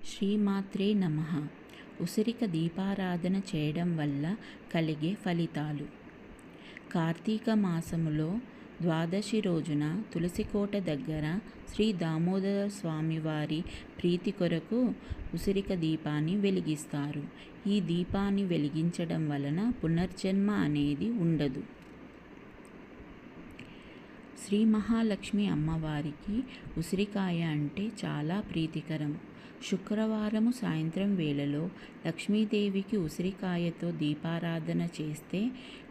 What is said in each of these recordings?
శ్రీమాత్రే నమః. ఉసిరిక దీపారాధన చేయడం వల్ల కలిగే ఫలితాలు. కార్తీక మాసములో ద్వాదశి రోజున తులసికోట దగ్గర శ్రీ దామోదర స్వామివారి ప్రీతి కొరకు ఉసిరిక దీపాన్ని వెలిగిస్తారు. ఈ దీపాన్ని వెలిగించడం వలన పునర్జన్మ అనేది ఉండదు. శ్రీ మహాలక్ష్మి అమ్మవారికి ఉసిరికాయ అంటే చాలా ప్రీతికరం. శుక్రవారము సాయంత్రం వేళలో లక్ష్మీదేవికి ఉసిరికాయతో దీపారాధన చేస్తే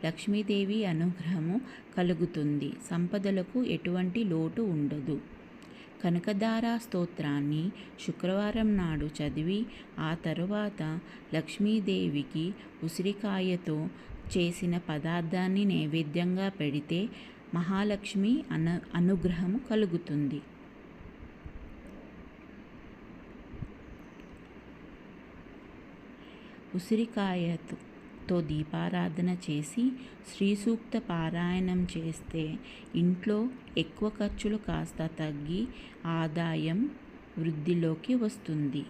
లక్ష్మీదేవి అనుగ్రహము కలుగుతుంది. సంపదలకు ఎటువంటి లోటు ఉండదు. కనకధార స్తోత్రాన్ని శుక్రవారం నాడు చదివి ఆ తరువాత లక్ష్మీదేవికి ఉసిరికాయతో చేసిన పదార్థాన్ని నైవేద్యంగా పెడితే మహాలక్ష్మి అనుగ్రహము కలుగుతుంది. ఉసిరికాయతో దీపారాధన చేసి శ్రీ సూక్త పారాయణం చేస్తే ఇంట్లో ఎక్కువ ఖర్చులు కాస్త తగ్గి ఆదాయం వృద్ధిలోకి వస్తుంది.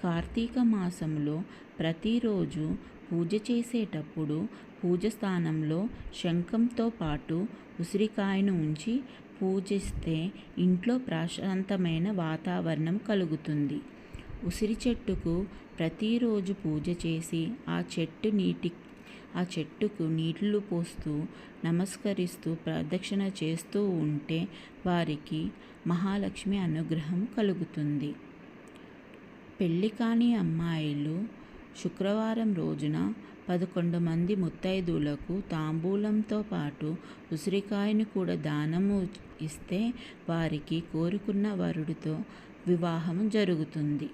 కార్తీక మాసంలో ప్రతిరోజు పూజ చేసేటప్పుడు పూజ స్థానంలో శంఖంతో పాటు ఉసిరికాయను ఉంచి పూజిస్తే ఇంట్లో ప్రశాంతమైన వాతావరణం కలుగుతుంది. ఉసిరి చెట్టుకు ప్రతిరోజు పూజ చేసి ఆ చెట్టుకు నీళ్లు పోస్తూ నమస్కరిస్తూ ప్రదక్షిణ చేస్తూ ఉంటే వారికి మహాలక్ష్మి అనుగ్రహం కలుగుతుంది. పెళ్లి కాని అమ్మాయిలు శుక్రవారం రోజున 11 మంది ముత్తైదువులకు తాంబూలంతో పాటు ఉసిరికాయను కూడా దానము ఇస్తే వారికి కోరుకున్న వరుడితో వివాహం జరుగుతుంది.